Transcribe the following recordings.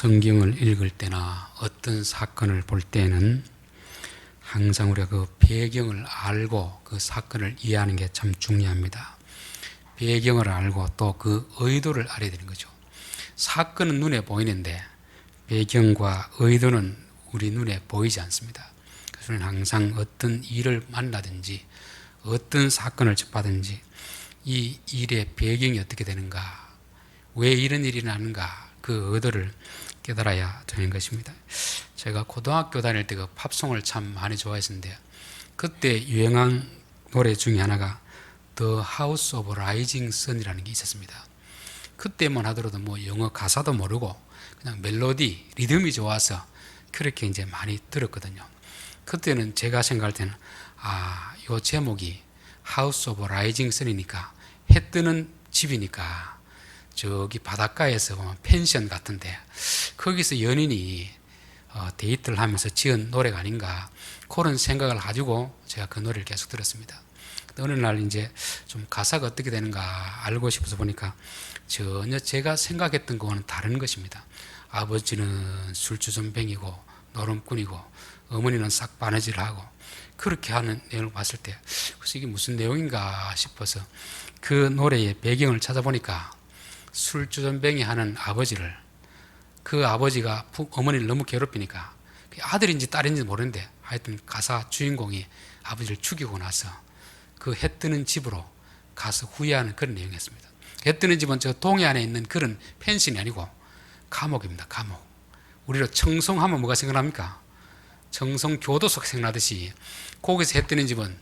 성경을 읽을 때나 어떤 사건을 볼 때는 항상 우리가 그 배경을 알고 그 사건을 이해하는 게 참 중요합니다. 배경을 알고 또 그 의도를 알아야 되는 거죠. 사건은 눈에 보이는데 배경과 의도는 우리 눈에 보이지 않습니다. 그래서 우리는 항상 어떤 일을 만나든지 어떤 사건을 접하든지 이 일의 배경이 어떻게 되는가, 왜 이런 일이 나는가, 그 의도를 깨달아야 되는 것입니다. 제가 고등학교 다닐 때 그 팝송을 참 많이 좋아했었는데 그때 유행한 노래 중에 하나가 The House of Rising Sun이라는 게 있었습니다. 그때만 하더라도 뭐 영어 가사도 모르고 그냥 멜로디, 리듬이 좋아서 그렇게 이제 많이 들었거든요. 그때는 제가 생각할 때는 요 제목이 House of Rising Sun이니까 해 뜨는 집이니까 저기 바닷가에서 보면 펜션 같은데 거기서 연인이 데이트를 하면서 지은 노래가 아닌가 그런 생각을 가지고 제가 그 노래를 계속 들었습니다. 어느 날 이제 좀 가사가 어떻게 되는가 알고 싶어서 보니까 전혀 제가 생각했던 거와는 다른 것입니다. 아버지는 술주전뱅이고 노름꾼이고 어머니는 싹 바느질을 하고 그렇게 하는 내용을 봤을 때 그래서 이게 무슨 내용인가 싶어서 그 노래의 배경을 찾아보니까 술주전뱅이 하는 아버지를 그 아버지가 어머니를 너무 괴롭히니까 아들인지 딸인지 모르는데 하여튼 가사 주인공이 아버지를 죽이고 나서 그 해 뜨는 집으로 가서 후회하는 그런 내용이었습니다. 해 뜨는 집은 저 동해 안에 있는 그런 펜션이 아니고 감옥입니다. 감옥. 우리로 청송하면 뭐가 생각납니까? 청송교도소 생각나듯이 거기서 해 뜨는 집은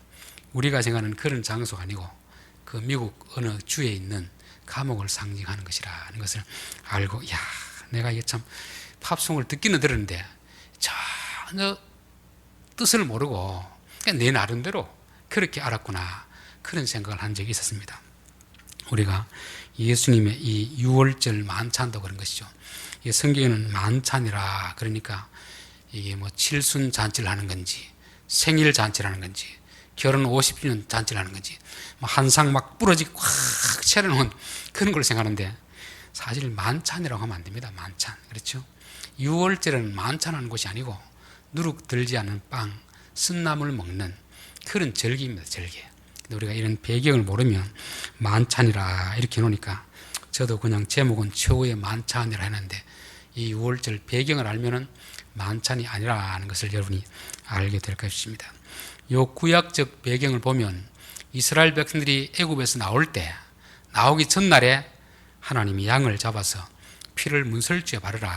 우리가 생각하는 그런 장소가 아니고 그 미국 어느 주에 있는 감옥을 상징하는 것이라는 것을 알고 내가 이게 참 팝송을 듣기는 들었는데 전혀 뜻을 모르고 그냥 내 나름대로 그렇게 알았구나 그런 생각을 한 적이 있었습니다. 우리가 예수님의 이 유월절 만찬도 그런 것이죠. 이 성경에는 만찬이라 그러니까 이게 뭐 칠순 잔치를 하는 건지 생일 잔치를 하는 건지 결혼 50주년 잔치를 하는 건지 한 상 막 부러지게 꽉 차려놓은 그런 걸 생각하는데 사실 만찬이라고 하면 안 됩니다. 만찬. 그렇죠? 6월절은 만찬하는 곳이 아니고 누룩 들지 않은 빵, 쓴나물 먹는 그런 절기입니다. 절기. 근데 우리가 이런 배경을 모르면 만찬이라 이렇게 해놓으니까 저도 그냥 제목은 최후의 만찬이라 했는데 이 6월절 배경을 알면은 만찬이 아니라는 것을 여러분이 알게 될 것입니다. 요 구약적 배경을 보면 이스라엘 백성들이 애굽에서 나올 때 나오기 전날에 하나님이 양을 잡아서 피를 문설주에 바르라.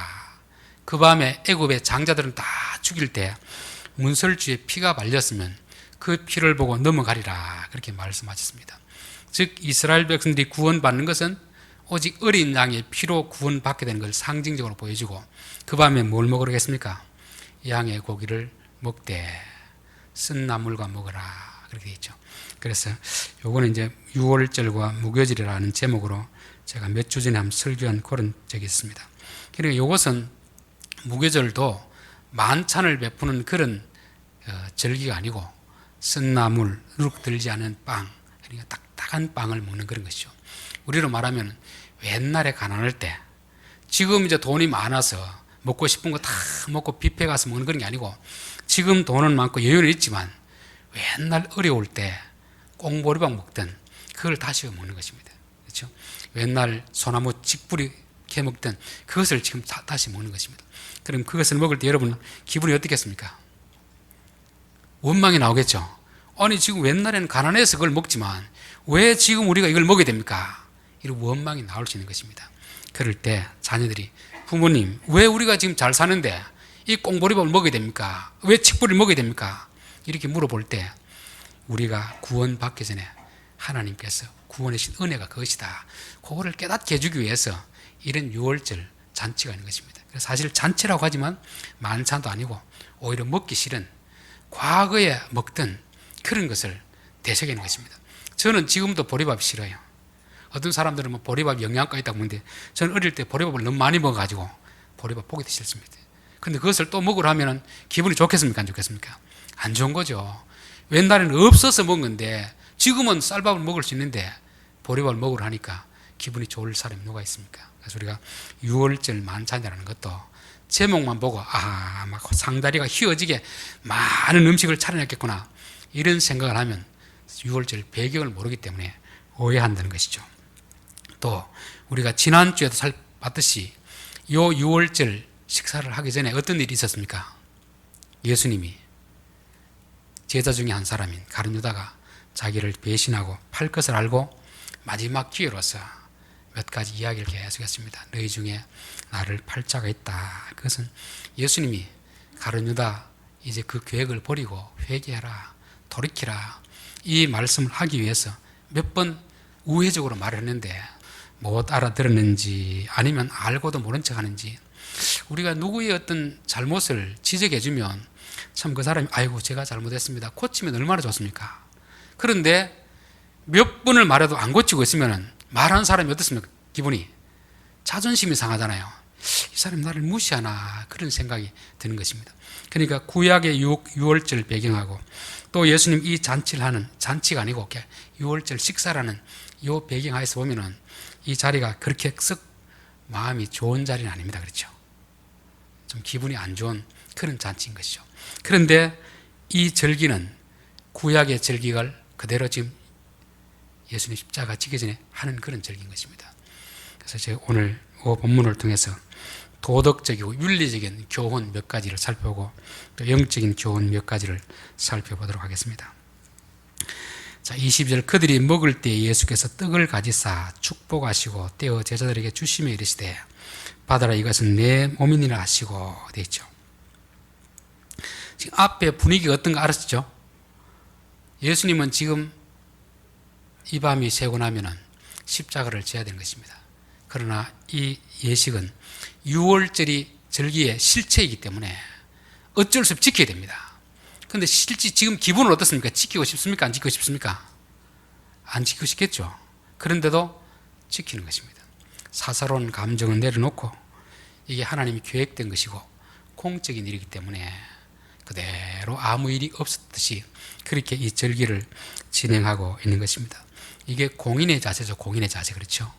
그 밤에 애굽의 장자들은 다 죽일 때 문설주에 피가 발렸으면 그 피를 보고 넘어가리라 그렇게 말씀하셨습니다. 즉 이스라엘 백성들이 구원받는 것은 오직 어린 양의 피로 구원받게 되는 것을 상징적으로 보여주고 그 밤에 뭘 먹으러 겠습니까? 양의 고기를 먹되 쓴 나물과 먹으라 그렇게 되어 있죠. 그래서 요거는 이제 6월절과 무교절이라는 제목으로 제가 몇 주 전에 한번 설교한 그런 적이 있습니다. 그리고 이것은 무교절도 만찬을 베푸는 그런 절기가 아니고 쓴나물, 누룩 들지 않은 빵, 그러니까 딱딱한 빵을 먹는 그런 것이죠. 우리로 말하면 옛날에 가난할 때 지금 이제 돈이 많아서 먹고 싶은 거 다 먹고 뷔페 가서 먹는 그런 게 아니고 지금 돈은 많고 여유는 있지만 옛날 어려울 때 꽁보리밥 먹던 그걸 다시 먹는 것입니다. 그렇죠? 옛날 소나무 직불이 캐 먹던 그것을 지금 다시 먹는 것입니다. 그럼 그것을 먹을 때 여러분 기분이 어떻겠습니까? 원망이 나오겠죠. 아니 지금 옛날에는 가난해서 그걸 먹지만 왜 지금 우리가 이걸 먹어야 됩니까? 이런 원망이 나올 수 있는 것입니다. 그럴 때 자녀들이 부모님 왜 우리가 지금 잘 사는데 이 꽁보리밥을 먹어야 됩니까? 왜 칡뿌리를 먹어야 됩니까? 이렇게 물어볼 때 우리가 구원받기 전에 하나님께서 구원해 주신 은혜가 그것이다. 그거를 깨닫게 해주기 위해서 이런 6월절 잔치가 있는 것입니다. 그래서 사실 잔치라고 하지만 만찬도 아니고 오히려 먹기 싫은 과거에 먹던 그런 것을 되새기는 것입니다. 저는 지금도 보리밥 싫어요. 어떤 사람들은 뭐 보리밥 영양가 있다고 먹는데 저는 어릴 때 보리밥을 너무 많이 먹어가지고 보리밥 보기도 싫습니다. 근데 그것을 또 먹으러 하면 기분이 좋겠습니까? 안 좋겠습니까? 안 좋은 거죠. 옛날에는 없어서 먹은 건데 지금은 쌀밥을 먹을 수 있는데 보리밥을 먹으러 하니까 기분이 좋을 사람이 누가 있습니까? 그래서 우리가 6월절 만찬이라는 것도 제목만 보고 막 상다리가 휘어지게 많은 음식을 차려냈겠구나 이런 생각을 하면 유월절 배경을 모르기 때문에 오해한다는 것이죠. 또 우리가 지난주에도 봤듯이 요 유월절 식사를 하기 전에 어떤 일이 있었습니까? 예수님이 제자 중에 한 사람인 가룟 유다가 자기를 배신하고 팔 것을 알고 마지막 기회로서 몇 가지 이야기를 계속했습니다. 너희 중에 나를 팔 자가 있다. 그것은 예수님이 가룟 유다 이제 그 계획을 버리고 회개하라, 돌이키라 이 말씀을 하기 위해서 몇 번 우회적으로 말을 했는데 못 알아들었는지 아니면 알고도 모른 척 하는지 우리가 누구의 어떤 잘못을 지적해 주면 참 그 사람이 아이고 제가 잘못했습니다 고치면 얼마나 좋습니까? 그런데 몇 번을 말해도 안 고치고 있으면 말하는 사람이 어떻습니까? 기분이 자존심이 상하잖아요. 이 사람이 나를 무시하나 그런 생각이 드는 것입니다. 그러니까 구약의 유월절 배경하고 또 예수님 이 잔치를 하는 잔치가 아니고 유월절 식사라는 이 배경하에서 보면은 이 자리가 그렇게 썩 마음이 좋은 자리는 아닙니다. 그렇죠? 좀 기분이 안 좋은 그런 잔치인 것이죠. 그런데 이 절기는 구약의 절기를 그대로 지금 예수님 십자가 지기 전에 하는 그런 절기인 것입니다. 그래서 제가 오늘 이 본문을 통해서 도덕적이고 윤리적인 교훈 몇 가지를 살펴보고 또 영적인 교훈 몇 가지를 살펴보도록 하겠습니다. 자, 22절 그들이 먹을 때 예수께서 떡을 가지사 축복하시고 떼어 제자들에게 주시며 이르시되 받아라 이것은 내 몸이니라 하시고 되어 있죠. 지금 앞에 분위기가 어떤가 알았죠? 예수님은 지금 이 밤이 새고 나면은 십자가를 져야 되는 것입니다. 그러나 이 예식은 유월절이 절기의 실체이기 때문에 어쩔 수 없이 지켜야 됩니다. 그런데 실제 지금 기분은 어떻습니까? 지키고 싶습니까? 안 지키고 싶습니까? 안 지키고 싶겠죠. 그런데도 지키는 것입니다. 사사로운 감정은 내려놓고 이게 하나님이 계획된 것이고 공적인 일이기 때문에 그대로 아무 일이 없었듯이 그렇게 이 절기를 진행하고 있는 것입니다. 이게 공인의 자세죠. 공인의 자세. 그렇죠.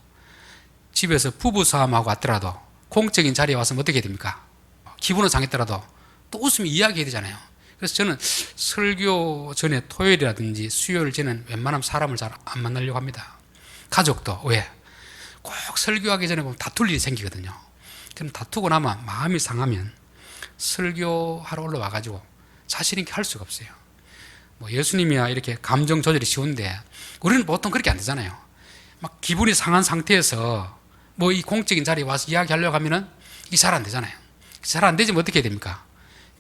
집에서 부부싸움하고 왔더라도 공적인 자리에 와서 어떻게 됩니까? 기분은 상했더라도 또 웃으면 이야기해야 되잖아요. 그래서 저는 설교 전에 토요일이라든지 수요일 전에는 웬만하면 사람을 잘 안 만나려고 합니다. 가족도. 왜? 꼭 설교하기 전에 보면 다툴 일이 생기거든요. 그럼 다투고 나면 마음이 상하면 설교하러 올라와가지고 자신 있게 할 수가 없어요. 뭐 예수님이야 이렇게 감정 조절이 쉬운데 우리는 보통 그렇게 안 되잖아요. 막 기분이 상한 상태에서 뭐 이 공적인 자리에 와서 이야기하려고 하면은 이게 잘 안 되잖아요. 잘 안 되지면 어떻게 해야 됩니까?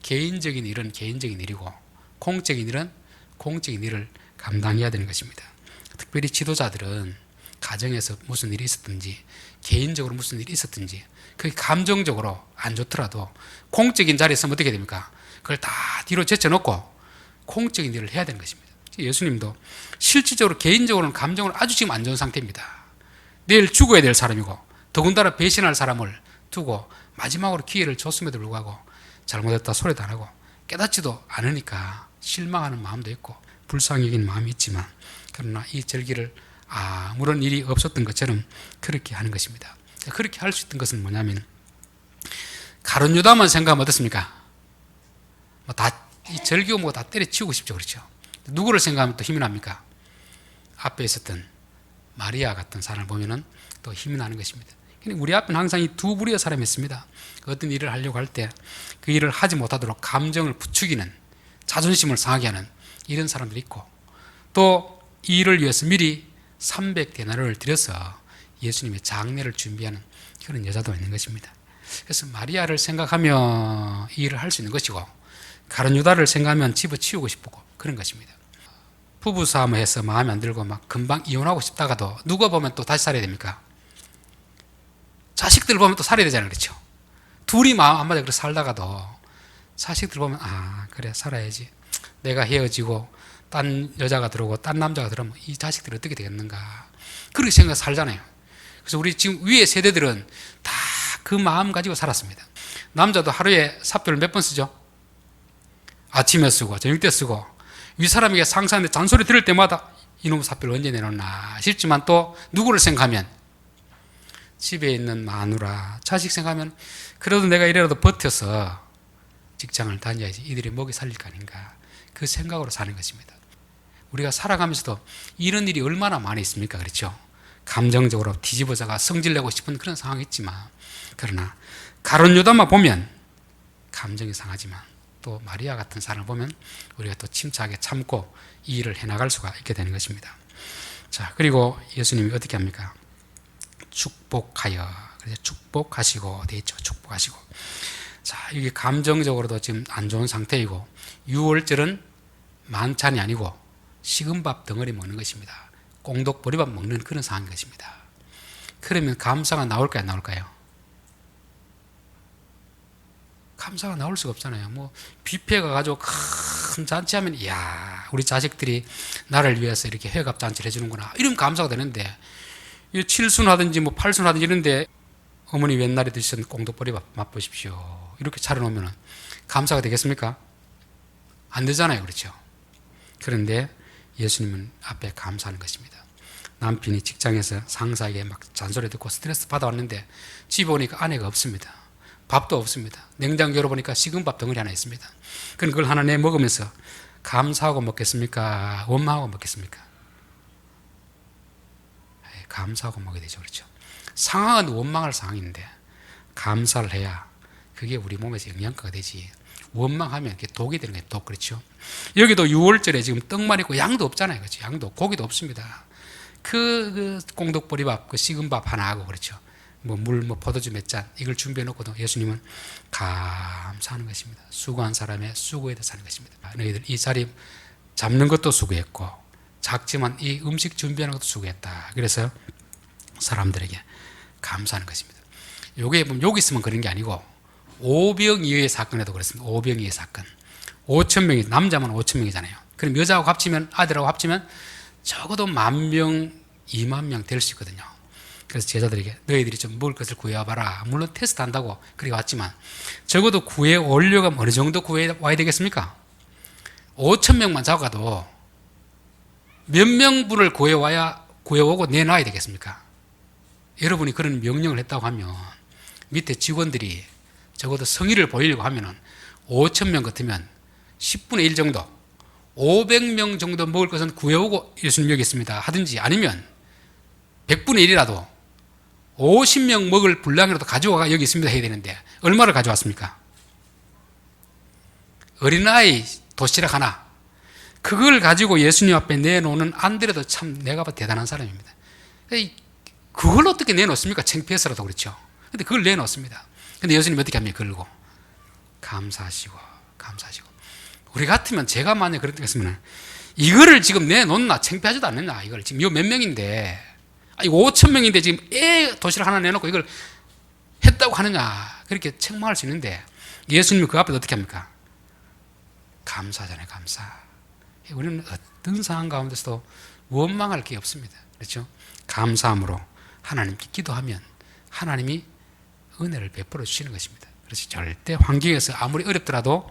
개인적인 일은 개인적인 일이고 공적인 일은 공적인 일을 감당해야 되는 것입니다. 특별히 지도자들은 가정에서 무슨 일이 있었든지 개인적으로 무슨 일이 있었든지 그게 감정적으로 안 좋더라도 공적인 자리에 있으면 어떻게 됩니까? 그걸 다 뒤로 제쳐놓고 공적인 일을 해야 되는 것입니다. 예수님도 실질적으로 개인적으로는 감정을 아주 지금 안 좋은 상태입니다. 내일 죽어야 될 사람이고 더군다나 배신할 사람을 두고 마지막으로 기회를 줬음에도 불구하고 잘못했다 소리도 안 하고 깨닫지도 않으니까 실망하는 마음도 있고 불쌍히 여기는 마음이 있지만 그러나 이 절기를 아무런 일이 없었던 것처럼 그렇게 하는 것입니다. 그렇게 할 수 있던 것은 뭐냐면 가룟 유다만 생각하면 어떻습니까? 이 절기고 뭐 다 때려치우고 싶죠. 그렇죠? 누구를 생각하면 또 힘이 납니까? 앞에 있었던 마리아 같은 사람을 보면은 또 힘이 나는 것입니다. 우리 앞에는 항상 이 두 부류의 사람이 있습니다. 어떤 일을 하려고 할 때 그 일을 하지 못하도록 감정을 부추기는 자존심을 상하게 하는 이런 사람들이 있고 또 이 일을 위해서 미리 300데나리온을 들여서 예수님의 장례를 준비하는 그런 여자도 있는 것입니다. 그래서 마리아를 생각하며 이 일을 할 수 있는 것이고 가룟 유다를 생각하면 집어치우고 싶고 그런 것입니다. 부부싸움을 해서 마음에 안 들고 막 금방 이혼하고 싶다가도 누가 보면 또 다시 살아야 됩니까? 자식들 보면 또 살아야 되잖아요. 그렇죠? 둘이 마음 안 맞아 그렇게 살다가도 자식들 보면 그래 살아야지. 내가 헤어지고 딴 여자가 들어오고 딴 남자가 들어오면 이 자식들이 어떻게 되겠는가 그렇게 생각해서 살잖아요. 그래서 우리 지금 위의 세대들은 다 그 마음 가지고 살았습니다. 남자도 하루에 사표를 몇 번 쓰죠? 아침에 쓰고 저녁 때 쓰고 윗사람에게 상사한테 잔소리 들을 때마다 이놈 사표를 언제 내놓나 싶지만 또 누구를 생각하면 집에 있는 마누라, 자식 생각하면 그래도 내가 이래라도 버텨서 직장을 다녀야지 이들이 먹이 살릴 거 아닌가, 그 생각으로 사는 것입니다. 우리가 살아가면서도 이런 일이 얼마나 많이 있습니까? 그렇죠? 감정적으로 뒤집어져가 성질내고 싶은 그런 상황이 있지만, 그러나 가룟 유다만 보면 감정이 상하지만 또 마리아 같은 사람을 보면 우리가 또 침착하게 참고 이 일을 해나갈 수가 있게 되는 것입니다. 자, 그리고 예수님이 어떻게 합니까? 축복하여, 그래서 축복하시고 되어 있죠. 축복하시고. 자, 이게 감정적으로도 지금 안 좋은 상태이고, 유월절은 만찬이 아니고 식은 밥 덩어리 먹는 것입니다. 꽁독 보리밥 먹는 그런 상황인 것입니다. 그러면 감사가 나올까요, 안 나올까요? 감사가 나올 수가 없잖아요. 뭐 뷔페 가가지고 큰 잔치하면, 이야, 우리 자식들이 나를 위해서 이렇게 회갑 잔치를 해주는구나, 이러면 감사가 되는데, 칠순 하든지 뭐 팔순 하든지 이런데 어머니 옛날에 드시던 꽁독보리밥 맛보십시오, 이렇게 차려놓으면 감사가 되겠습니까? 안 되잖아요. 그렇죠? 그런데 예수님은 앞에 감사하는 것입니다. 남편이 직장에서 상사에게 막 잔소리 듣고 스트레스 받아왔는데 집에 오니까 아내가 없습니다. 밥도 없습니다. 냉장고 열어보니까 식은 밥 덩어리 하나 있습니다. 그럼 그걸 하나 내 먹으면서 감사하고 먹겠습니까? 원망하고 먹겠습니까? 감사하고 먹어야 되죠. 그렇죠? 상황은 원망할 상황인데 감사를 해야 그게 우리 몸에서 영양가가 되지, 원망하면 그게 독이 되는 거예요. 독. 그렇죠? 여기도 6월절에 지금 떡만 있고 양도 없잖아요. 그렇죠? 양도, 고기도 없습니다. 그 꽁독보리밥, 그 식은 밥 하나 하고, 그렇죠? 뭐 물, 뭐 포도주 몇 잔, 이걸 준비해 놓고도 예수님은 감사하는 것입니다. 수고한 사람의 수고에 대해서 하는 것입니다. 너희들 이 자리 잡는 것도 수고했고, 작지만 이 음식 준비하는 것도 수고했다. 그래서 사람들에게 감사하는 것입니다. 요게 보면 여기 있으면 그런 게 아니고 오병이어의 사건에도 그렇습니다. 오병이어의 사건. 5,000명이, 남자만 5,000명이잖아요. 그럼 여자하고 합치면, 아들하고 합치면 적어도 10,000명, 20,000명 될 수 있거든요. 그래서 제자들에게 너희들이 좀 먹을 것을 구해와봐라. 물론 테스트 한다고 그래 왔지만 적어도 구해 오려면 어느 정도 구해 와야 되겠습니까? 5,000명만 잡아도 몇 명분을 구해오고 내놔야 되겠습니까? 여러분이 그런 명령을 했다고 하면 밑에 직원들이 적어도 성의를 보이려고 하면은 5,000명 같으면 10분의 1 정도, 500명 정도 먹을 것은 구해오고 예수님 여기 있습니다 하든지, 아니면 100분의 1이라도 50명 먹을 분량이라도 가져와가 여기 있습니다 해야 되는데 얼마를 가져왔습니까? 어린아이 도시락 하나, 그걸 가지고 예수님 앞에 내놓는 안드레도 참 내가 봐도 대단한 사람입니다. 그걸 어떻게 내놓습니까? 창피해서라도. 그렇죠? 근데 그걸 내놓습니다. 근데 예수님 어떻게 합니까? 걸고 감사하시고. 우리 같으면, 제가 만약 그랬으면 이거를 지금 내놓나, 창피하지도 않느냐, 이걸 지금 요 몇 명인데, 이거 5,000명인데 지금 도시락 하나 내놓고 이걸 했다고 하느냐, 그렇게 책망할 수 있는데 예수님이 그 앞에서 어떻게 합니까? 감사하잖아요. 감사. 우리는 어떤 상황 가운데서도 원망할 게 없습니다. 그렇죠? 감사함으로 하나님께 기도하면 하나님이 은혜를 베풀어 주시는 것입니다. 그래서 절대 환경에서 아무리 어렵더라도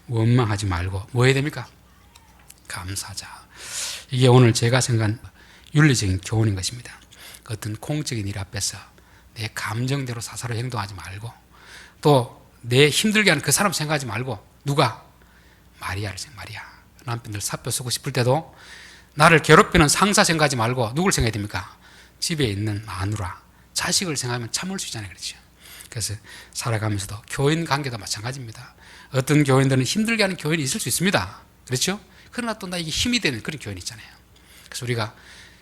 원망하지 말고 뭐 해야 됩니까? 감사하자. 이게 오늘 제가 생각한 윤리적인 교훈인 것입니다. 어떤 공적인 일 앞에서 내 감정대로 사사로 행동하지 말고, 또 내 힘들게 하는 그 사람 생각하지 말고, 누가? 마리아를 생각. 마리아. 남편들 사표 쓰고 싶을 때도 나를 괴롭히는 상사 생각하지 말고 누굴 생각해야 됩니까? 집에 있는 마누라, 자식을 생각하면 참을 수 있잖아요. 그렇죠? 그래서 살아가면서도 교인 관계도 마찬가지입니다. 어떤 교인들은 힘들게 하는 교인이 있을 수 있습니다. 그렇죠? 그러나 또 나에게 힘이 되는 그런 교인이 있잖아요. 그래서 우리가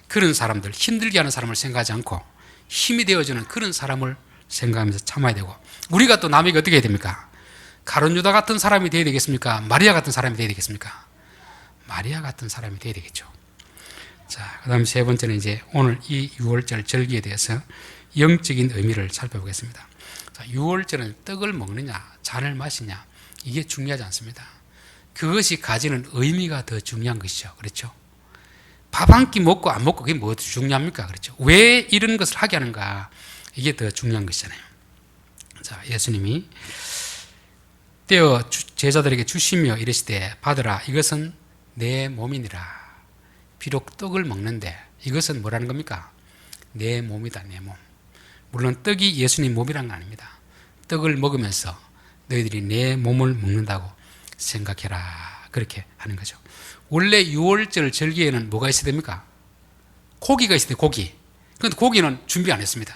그런 사람들, 힘들게 하는 사람을 생각하지 않고 힘이 되어주는 그런 사람을 생각하면서 참아야 되고, 우리가 또 남에게 어떻게 해야 됩니까? 가룟 유다 같은 사람이 되어야 되겠습니까? 마리아 같은 사람이 되어야 되겠습니까? 마리아 같은 사람이 되어야 되겠죠. 자, 그 다음 세 번째는 이제 오늘 이 6월절 절기에 대해서 영적인 의미를 살펴보겠습니다. 자, 6월절은 떡을 먹느냐, 잔을 마시냐, 이게 중요하지 않습니다. 그것이 가지는 의미가 더 중요한 것이죠. 그렇죠? 밥 한 끼 먹고 안 먹고 그게 뭐 중요합니까? 그렇죠? 왜 이런 것을 하게 하는가? 이게 더 중요한 것이잖아요. 자, 예수님이 떼어 제자들에게 주시며 이르시되 받으라, 이것은 내 몸이니라. 비록 떡을 먹는데 이것은 뭐라는 겁니까? 내 몸이다, 내 몸. 물론 떡이 예수님 몸이란 건 아닙니다. 떡을 먹으면서 너희들이 내 몸을 먹는다고 생각해라. 그렇게 하는 거죠. 원래 유월절 절기에는 뭐가 있어야 됩니까? 고기가 있어야 돼요. 고기. 그런데 고기는 준비 안 했습니다.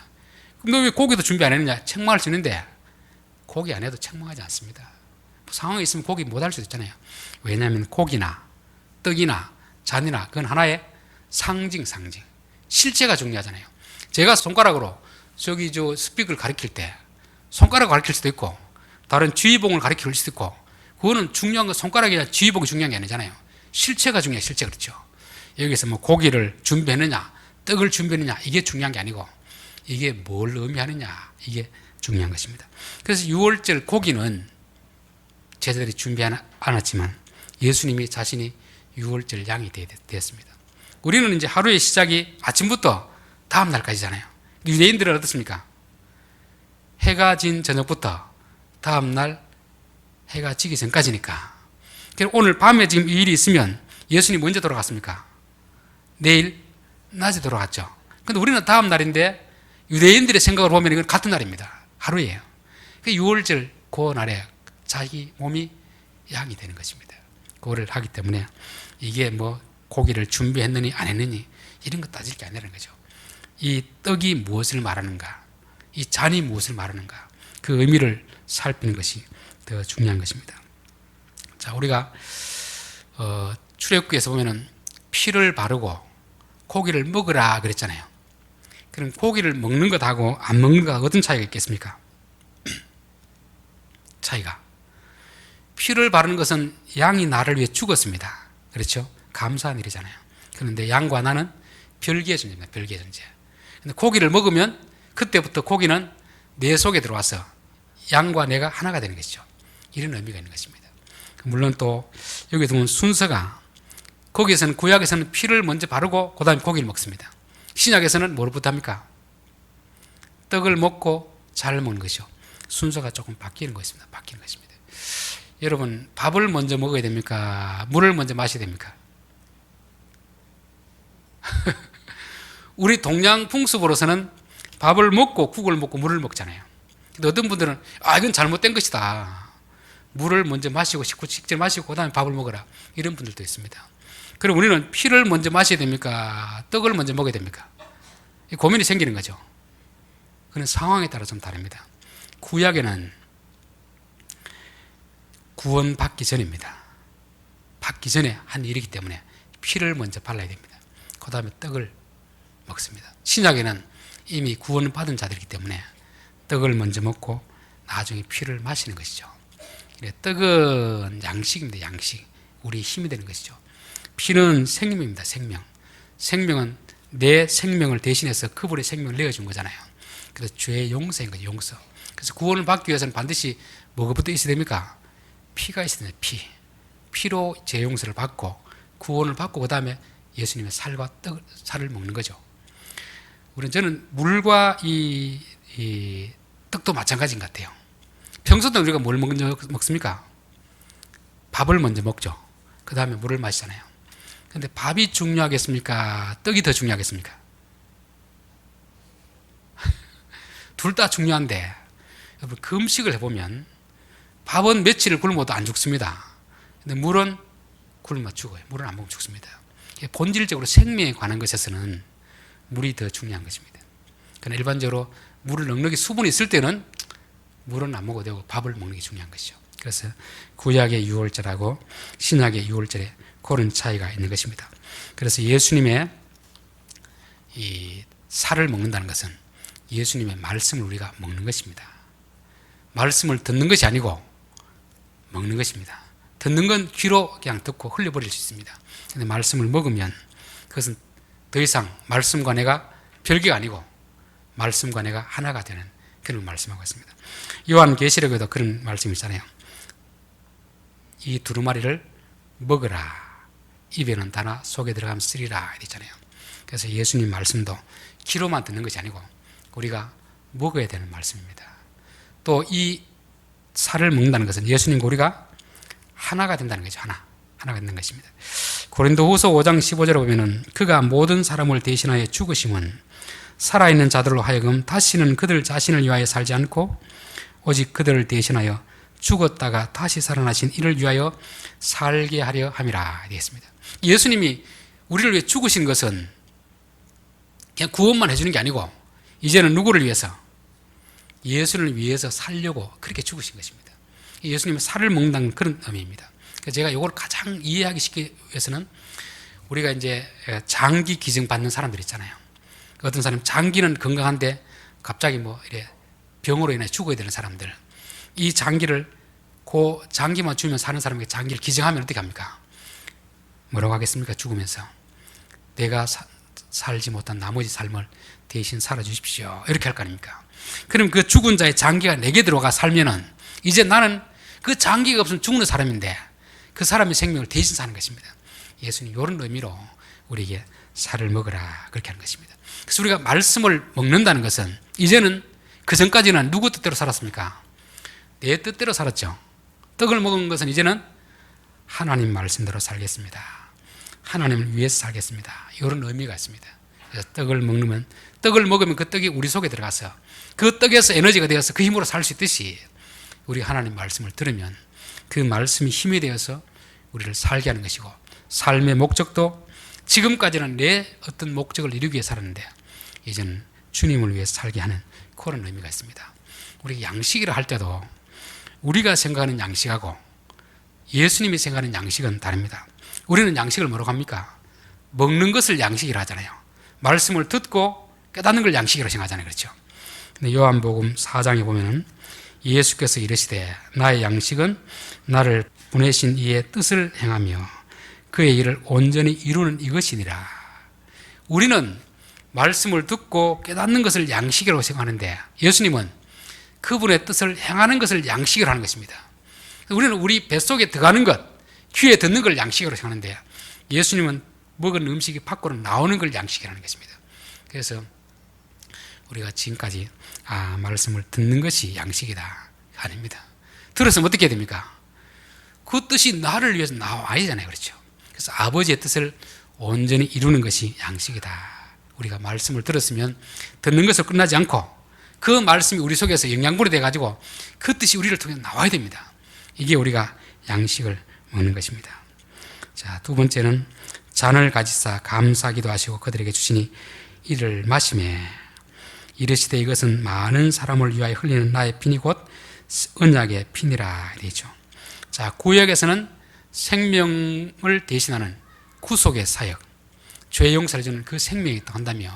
그럼 너 왜 고기도 준비 안 했느냐? 책망할 수 있는데 고기 안 해도 책망하지 않습니다. 상황이 있으면 고기 못 할 수도 있잖아요. 왜냐하면 고기나 떡이나 잔이나 그건 하나의 상징. 실체가 중요하잖아요. 제가 손가락으로 저기 저 스픽을 가리킬 때 손가락을 가리킬 수도 있고 다른 지휘봉을 가리킬 수도 있고 그거는 중요한 건 손가락이나 지휘봉이 중요한 게 아니잖아요. 실체가 중요해요. 실체. 그렇죠. 여기서 뭐 고기를 준비했느냐 떡을 준비했느냐 이게 중요한 게 아니고 이게 뭘 의미하느냐 이게 중요한 것입니다. 그래서 유월절 고기는 제자들이 준비하지 않았지만 예수님이 자신이 유월절 양이 되었습니다. 우리는 이제 하루의 시작이 아침부터 다음 날까지잖아요. 유대인들은 어떻습니까? 해가 진 저녁부터 다음 날 해가 지기 전까지니까. 오늘 밤에 지금 이 일이 있으면 예수님 언제 돌아갔습니까? 내일 낮에 돌아갔죠. 근데 우리는 다음 날인데 유대인들의 생각을 보면 이건 같은 날입니다. 하루예요. 유월절 그 날에 자기 몸이 양이 되는 것입니다. 그거를 하기 때문에 이게 뭐 고기를 준비했느니 안 했느니 이런 거 따질 게 아니라는 거죠. 이 떡이 무엇을 말하는가, 이 잔이 무엇을 말하는가, 그 의미를 살피는 것이 더 중요한 것입니다. 자, 우리가 출애굽기에서 보면은 피를 바르고 고기를 먹으라 그랬잖아요. 그럼 고기를 먹는 것하고 안 먹는 것하고 어떤 차이가 있겠습니까? 차이가. 피를 바르는 것은 양이 나를 위해 죽었습니다. 그렇죠? 감사한 일이잖아요. 그런데 양과 나는 별개의 존재입니다. 별개의 존재. 근데 고기를 먹으면 그때부터 고기는 내 속에 들어와서 양과 내가 하나가 되는 것이죠. 이런 의미가 있는 것입니다. 물론 또 여기 보면 순서가 거기에서는 구약에서는 피를 먼저 바르고 그 다음에 고기를 먹습니다. 신약에서는 뭐부터 합니까? 떡을 먹고 잘 먹는 것이죠. 순서가 조금 바뀌는 것입니다. 바뀌는 것입니다. 여러분 밥을 먼저 먹어야 됩니까? 물을 먼저 마셔야 됩니까? 우리 동양 풍습으로서는 밥을 먹고 국을 먹고 물을 먹잖아요. 근데 어떤 분들은 이건 잘못된 것이다. 물을 먼저 마시고 식전 마시고 그 다음에 밥을 먹어라. 이런 분들도 있습니다. 그럼 우리는 피를 먼저 마셔야 됩니까? 떡을 먼저 먹어야 됩니까? 고민이 생기는 거죠. 그건 상황에 따라 좀 다릅니다. 구약에는 구원받기 전입니다. 받기 전에 한 일이기 때문에 피를 먼저 발라야 됩니다. 그 다음에 떡을 먹습니다. 신약에는 이미 구원받은 자들이기 때문에 떡을 먼저 먹고 나중에 피를 마시는 것이죠. 떡은 양식입니다. 양식. 우리 힘이 되는 것이죠. 피는 생명입니다. 생명. 생명은 내 생명을 대신해서 그분의 생명을 내어준 거잖아요. 그래서 죄의 용서인 거죠. 용서. 그래서 구원을 받기 위해서는 반드시 뭐부터 있어야 됩니까? 피가 있어야 됩니다. 피. 피로 죄 용서를 받고 구원을 받고 그 다음에 예수님의 살과 살을 먹는 거죠. 저는 물과 이 떡도 마찬가지인 것 같아요. 평소도 우리가 뭘 먼저 먹습니까? 밥을 먼저 먹죠. 그 다음에 물을 마시잖아요. 그런데 밥이 중요하겠습니까? 떡이 더 중요하겠습니까? 둘 다 중요한데 여러분 금식을 해보면 밥은 며칠을 굶어도 안 죽습니다. 근데 물은 굶어 죽어요. 물은 안 먹으면 죽습니다. 본질적으로 생명에 관한 것에서는 물이 더 중요한 것입니다. 그러나 일반적으로 물을 넉넉히 수분이 있을 때는 물은 안 먹어도 되고 밥을 먹는 게 중요한 것이죠. 그래서 구약의 유월절하고 신약의 유월절에 그런 차이가 있는 것입니다. 그래서 예수님의 이 살을 먹는다는 것은 예수님의 말씀을 우리가 먹는 것입니다. 말씀을 듣는 것이 아니고 먹는 것입니다. 듣는 건 귀로 그냥 듣고 흘려버릴 수 있습니다. 그런데 말씀을 먹으면 그것은 더 이상 말씀과 내가 별개가 아니고 말씀과 내가 하나가 되는 그런 말씀하고 있습니다. 요한계시록에도 그런 말씀이 있잖아요. 이 두루마리를 먹으라. 입에는 다나 속에 들어가면 쓰리라. 이랬잖아요. 그래서 예수님 말씀도 귀로만 듣는 것이 아니고 우리가 먹어야 되는 말씀입니다. 또 이 살을 먹는다는 것은 예수님과 우리가 하나가 된다는 거죠. 하나가 된다는 것입니다. 고린도후서 5장 15절에 보면은 그가 모든 사람을 대신하여 죽으심은 살아있는 자들로 하여금 다시는 그들 자신을 위하여 살지 않고 오직 그들을 대신하여 죽었다가 다시 살아나신 이를 위하여 살게 하려 함이라 되겠습니다. 예수님이 우리를 위해 죽으신 것은 그냥 구원만 해주는 게 아니고 이제는 누구를 위해서? 예수를 위해서 살려고 그렇게 죽으신 것입니다. 예수님은 살을 먹는다는 그런 의미입니다. 제가 이걸 가장 이해하기 쉽기 위해서는 우리가 이제 장기 기증 받는 사람들 있잖아요. 어떤 사람 장기는 건강한데 갑자기 뭐 이래 병으로 인해 죽어야 되는 사람들, 이 장기를 그 장기만 주면 사는 사람에게 장기를 기증하면 어떻게 합니까? 뭐라고 하겠습니까? 죽으면서 내가 살지 못한 나머지 삶을 대신 살아주십시오, 이렇게 할 거 아닙니까? 그럼 그 죽은 자의 장기가 내게 들어가 살면은 이제 나는 그 장기가 없으면 죽는 사람인데 그 사람의 생명을 대신 사는 것입니다. 예수님 이런 의미로 우리에게 살을 먹으라 그렇게 하는 것입니다. 그래서 우리가 말씀을 먹는다는 것은 이제는 그 전까지는 누구 뜻대로 살았습니까? 내 뜻대로 살았죠. 떡을 먹은 것은 이제는 하나님 말씀대로 살겠습니다. 하나님을 위해서 살겠습니다. 이런 의미가 있습니다. 그래서 떡을 먹으면 그 떡이 우리 속에 들어가서 그 떡에서 에너지가 되어서 그 힘으로 살 수 있듯이 우리 하나님 말씀을 들으면 그 말씀이 힘이 되어서 우리를 살게 하는 것이고, 삶의 목적도 지금까지는 내 어떤 목적을 이루기 위해 살았는데 이제는 주님을 위해 살게 하는 그런 의미가 있습니다. 우리 양식이라 할 때도 우리가 생각하는 양식하고 예수님이 생각하는 양식은 다릅니다. 우리는 양식을 뭐라고 합니까? 먹는 것을 양식이라 하잖아요. 말씀을 듣고 깨닫는 걸 양식이라고 생각하잖아요. 그렇죠? 근데 요한복음 4장에 보면은 예수께서 이르시되 나의 양식은 나를 보내신 이의 뜻을 행하며 그의 일을 온전히 이루는 이것이니라. 우리는 말씀을 듣고 깨닫는 것을 양식이라고 생각하는데 예수님은 그분의 뜻을 행하는 것을 양식이라고 하는 것입니다. 우리는 우리 뱃속에 들어가는 것, 귀에 듣는 걸 양식으로 생각하는데 예수님은 먹은 음식이 밖으로 나오는 걸 양식이라는 것입니다. 그래서 우리가 지금까지 말씀을 듣는 것이 양식이다 아닙니다. 들었으면 어떻게 해야 됩니까? 그 뜻이 나를 위해서 나와야잖아요. 그렇죠? 그래서 아버지의 뜻을 온전히 이루는 것이 양식이다. 우리가 말씀을 들었으면 듣는 것을 끝나지 않고 그 말씀이 우리 속에서 영양분이 돼가지고 그 뜻이 우리를 통해 나와야 됩니다. 이게 우리가 양식을 먹는 것입니다. 자, 두 번째는 잔을 가지사 감사기도 하시고 그들에게 주시니 이를 마시매 이르시되 이것은 많은 사람을 위하여 흘리는 나의 피니 곧 언약의 피니라 되죠. 자, 구약에서는 생명을 대신하는 구속의 사역, 죄 용서를 주는 그 생명이 있다고 한다면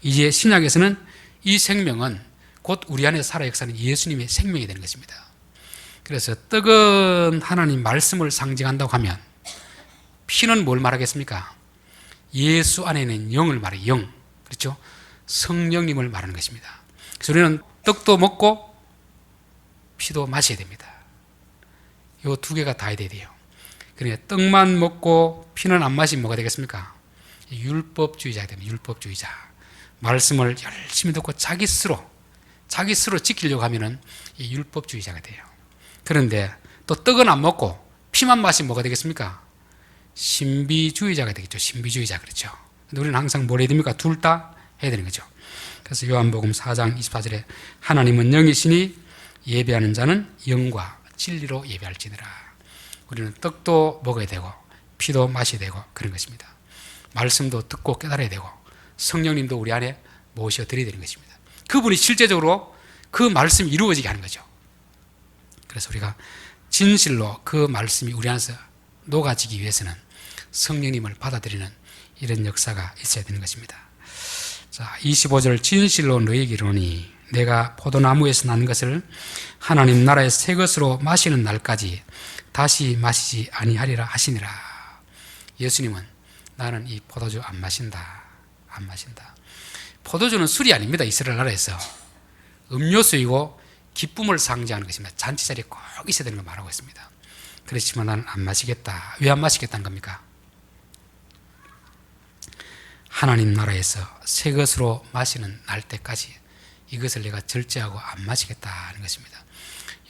이제 신약에서는 이 생명은 곧 우리 안에 살아 역사하는 예수님의 생명이 되는 것입니다. 그래서 떡은 하나님 말씀을 상징한다고 하면 피는 뭘 말하겠습니까? 예수 안에 있는 영을 말해요. 영. 그렇죠? 성령님을 말하는 것입니다. 그래서 우리는 떡도 먹고 피도 마셔야 됩니다. 이 두 개가 다 돼야 돼요. 그러니까 떡만 먹고 피는 안 마시면 뭐가 되겠습니까? 율법주의자가 됩니다. 율법주의자. 말씀을 열심히 듣고 자기 스스로 지키려고 하면은 이 율법주의자가 돼요. 그런데 또 떡은 안 먹고 피만 마시면 뭐가 되겠습니까? 신비주의자가 되겠죠. 신비주의자. 그렇죠. 근데 우리는 항상 뭘 해야 됩니까? 둘 다 해야 되는 거죠. 그래서 요한복음 4장 24절에 하나님은 영이시니 예배하는 자는 영과 진리로 예배할지니라. 우리는 떡도 먹어야 되고 피도 마셔야 되고 그런 것입니다. 말씀도 듣고 깨달아야 되고 성령님도 우리 안에 모셔드려야 되는 것입니다. 그분이 실제적으로 그 말씀이 이루어지게 하는 거죠. 그래서 우리가 진실로 그 말씀이 우리 안에서 녹아지기 위해서는 성령님을 받아들이는 이런 역사가 있어야 되는 것입니다. 자, 25절 진실로 너희에게 이르노니 내가 포도나무에서 난 것을 하나님 나라의 새 것으로 마시는 날까지 다시 마시지 아니하리라 하시니라. 예수님은 나는 이 포도주 안 마신다. 포도주는 술이 아닙니다. 이스라엘 나라에서 음료수이고 기쁨을 상징하는 것입니다. 잔치 자리에 꼭 있어야 되는 걸 말하고 있습니다. 그렇지만 나는 안 마시겠다. 왜 안 마시겠다는 겁니까? 하나님 나라에서 새 것으로 마시는 날 때까지 이것을 내가 절제하고 안 마시겠다는 것입니다.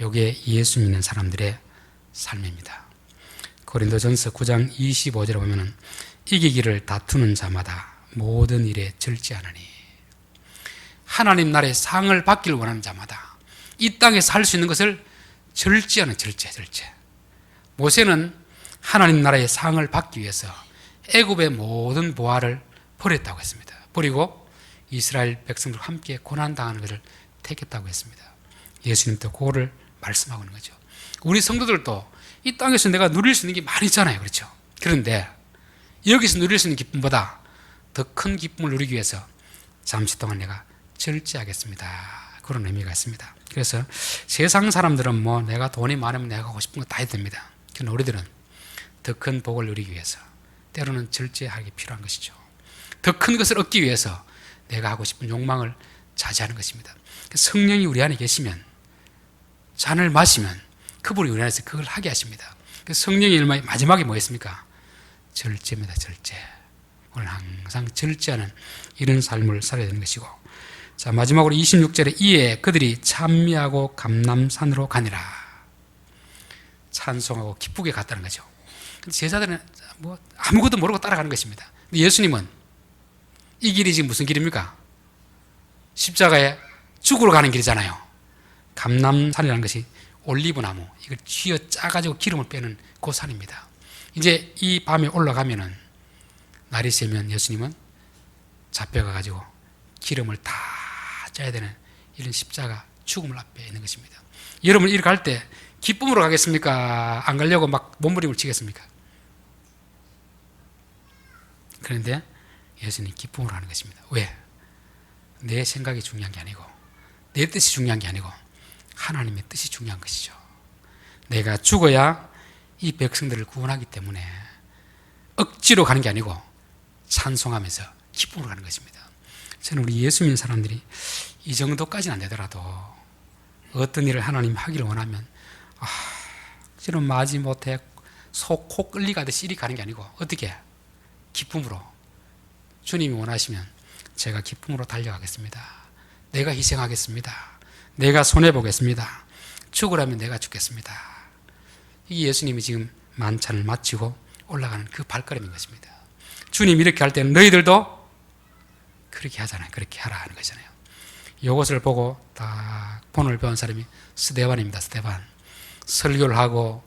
이게 예수 믿는 사람들의 삶입니다. 고린도전서 9장 25절에 보면은 이기기를 다투는 자마다 모든 일에 절제하느니. 하나님 나라의 상을 받기를 원하는 자마다 이 땅에서 할 수 있는 것을 절제하는 절제. 모세는 하나님 나라의 상을 받기 위해서 애굽의 모든 보화를 버렸다고 했습니다. 버리고 이스라엘 백성들과 함께 고난당하는 것을 택했다고 했습니다. 예수님도 그거를 말씀하고 있는 거죠. 우리 성도들도 이 땅에서 내가 누릴 수 있는 게 많이 있잖아요. 그렇죠? 그런데 여기서 누릴 수 있는 기쁨보다 더 큰 기쁨을 누리기 위해서 잠시 동안 내가 절제하겠습니다. 그런 의미가 있습니다. 그래서 세상 사람들은 뭐 내가 돈이 많으면 내가 하고 싶은 거 다 해도 됩니다. 그러나 우리들은 더 큰 복을 누리기 위해서 때로는 절제하기 필요한 것이죠. 더 큰 것을 얻기 위해서 내가 하고 싶은 욕망을 자제하는 것입니다. 성령이 우리 안에 계시면, 잔을 마시면 그분이 우리 안에서 그걸 하게 하십니다. 성령의 일 마지막에 뭐였습니까? 절제입니다. 절제. 오늘 항상 절제하는 이런 삶을 살아야 되는 것이고, 자, 마지막으로 26절에 이에 그들이 찬미하고 감람산으로 가니라. 찬송하고 기쁘게 갔다는 거죠. 근데 제자들은 뭐 아무것도 모르고 따라가는 것입니다. 근데 예수님은 이 길이 지금 무슨 길입니까? 십자가에 죽으러 가는 길이잖아요. 감람산이라는 것이 올리브나무, 이걸 쥐어 짜가지고 기름을 빼는 그 산입니다. 이제 이 밤에 올라가면은 날이 새면 예수님은 잡혀가가지고 기름을 다 짜야 되는 이런 십자가 죽음을 앞에 있는 것입니다. 여러분 이렇게 갈 때 기쁨으로 가겠습니까? 안 가려고 막 몸부림을 치겠습니까? 그런데 예수님 기쁨으로 하는 것입니다. 왜? 내 생각이 중요한 게 아니고 내 뜻이 중요한 게 아니고 하나님의 뜻이 중요한 것이죠. 내가 죽어야 이 백성들을 구원하기 때문에 억지로 가는 게 아니고 찬송하면서 기쁨으로 가는 것입니다. 저는 우리 예수 믿는 사람들이 이 정도까지는 안 되더라도 어떤 일을 하나님 하기를 원하면 저는 마지 못해 속 코 끌리가듯이 이리 가는 게 아니고 어떻게? 기쁨으로. 주님이 원하시면 제가 기쁨으로 달려가겠습니다. 내가 희생하겠습니다. 내가 손해보겠습니다. 죽으라면 내가 죽겠습니다. 이게 예수님이 지금 만찬을 마치고 올라가는 그 발걸음인 것입니다. 주님 이렇게 할 때는 너희들도 그렇게 하잖아요. 그렇게 하라 하는 거잖아요. 이것을 보고 딱 본을 배운 사람이 스데반입니다. 스데반. 설교를 하고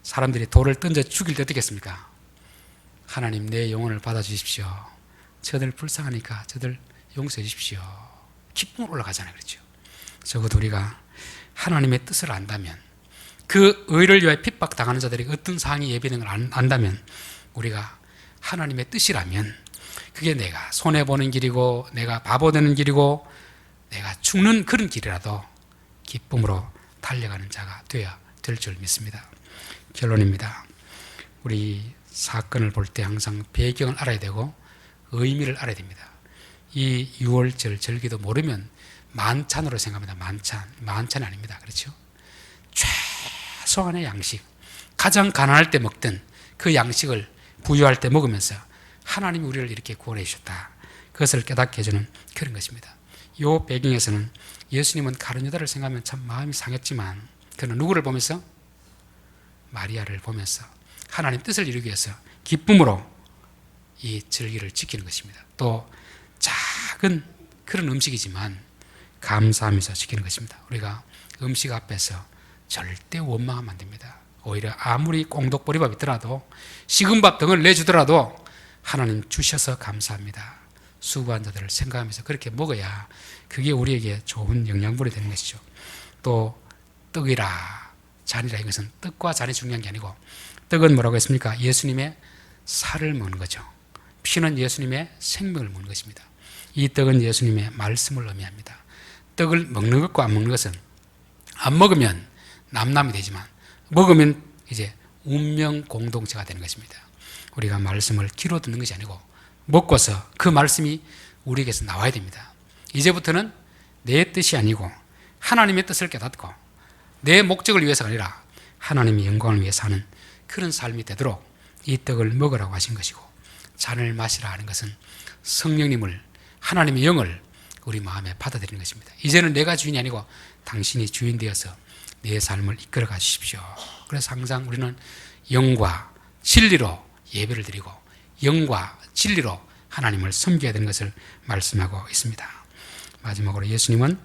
사람들이 돌을 던져 죽일 때 어떻게 했습니까? 하나님 내 영혼을 받아주십시오. 저들 불쌍하니까 저들 용서해 주십시오. 기쁨으로 올라가잖아요. 그렇죠? 적어도 우리가 하나님의 뜻을 안다면, 그 의를 위하여 핍박당하는 자들에게 어떤 상황이 예비되는 걸 안다면, 우리가 하나님의 뜻이라면 그게 내가 손해보는 길이고 내가 바보 되는 길이고 내가 죽는 그런 길이라도 기쁨으로 달려가는 자가 되어야 될 줄 믿습니다. 결론입니다. 우리 사건을 볼 때 항상 배경을 알아야 되고 의미를 알아야 됩니다. 이 6월절 절기도 모르면 만찬으로 생각합니다. 만찬이 아닙니다. 그렇죠? 최소한의 양식, 가장 가난할 때 먹던 그 양식을 부유할 때 먹으면서 하나님이 우리를 이렇게 구원해 주셨다. 그것을 깨닫게 해주는 그런 것입니다. 이 배경에서는 예수님은 가룟 유다를 생각하면 참 마음이 상했지만, 그는 누구를 보면서? 마리아를 보면서 하나님 뜻을 이루기 위해서 기쁨으로 이 절기를 지키는 것입니다. 또 작은 그런 음식이지만 감사하면서 지키는 것입니다. 우리가 음식 앞에서 절대 원망하면 안 됩니다. 오히려 아무리 꽁독보리밥이 있더라도 식은 밥 등을 내주더라도 하나님 주셔서 감사합니다. 수고한 자들을 생각하면서 그렇게 먹어야 그게 우리에게 좋은 영양분이 되는 것이죠. 또 떡이라 잔이라, 이것은 떡과 잔이 중요한 게 아니고 떡은 뭐라고 했습니까? 예수님의 살을 먹는 거죠. 피는 예수님의 생명을 먹는 것입니다. 이 떡은 예수님의 말씀을 의미합니다. 떡을 먹는 것과 안 먹는 것은 안 먹으면 남남이 되지만 먹으면 이제 운명 공동체가 되는 것입니다. 우리가 말씀을 귀로 듣는 것이 아니고 먹고서 그 말씀이 우리에게서 나와야 됩니다. 이제부터는 내 뜻이 아니고 하나님의 뜻을 깨닫고 내 목적을 위해서가 아니라 하나님의 영광을 위해서 하는 그런 삶이 되도록 이 떡을 먹으라고 하신 것이고, 잔을 마시라 하는 것은 성령님을, 하나님의 영을 우리 마음에 받아들이는 것입니다. 이제는 내가 주인이 아니고 당신이 주인 되어서 내 삶을 이끌어가 주십시오. 그래서 항상 우리는 영과 진리로 예배를 드리고 영과 진리로 하나님을 섬겨야 되는 것을 말씀하고 있습니다. 마지막으로 예수님은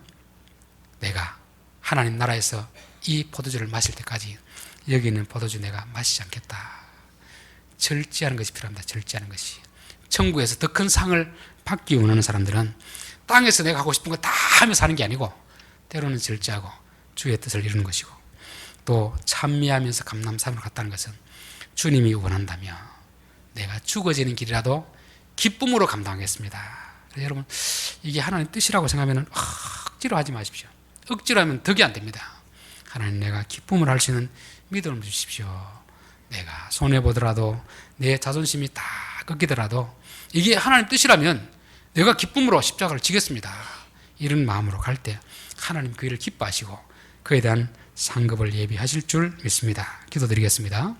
내가 하나님 나라에서 이 포도주를 마실 때까지 여기 있는 포도주 내가 마시지 않겠다. 절제하는 것이 필요합니다. 절제하는 것이. 천국에서 더 큰 상을 받기 원하는 사람들은 땅에서 내가 하고 싶은 거 다 하며 사는 게 아니고 때로는 절제하고 주의 뜻을 이루는 것이고, 또 찬미하면서 감람산으로 갔다는 것은 주님이 원한다면 내가 죽어지는 길이라도 기쁨으로 감당하겠습니다. 그래서 여러분, 이게 하나님 뜻이라고 생각하면 억지로 하지 마십시오. 억지로 하면 덕이 안 됩니다. 하나님, 내가 기쁨을 할 수 있는 믿음을 주십시오. 내가 손해보더라도 내 자존심이 다 꺾이더라도 이게 하나님 뜻이라면 내가 기쁨으로 십자가를 지겠습니다. 이런 마음으로 갈 때 하나님 그 일을 기뻐하시고 그에 대한 상급을 예비하실 줄 믿습니다. 기도드리겠습니다.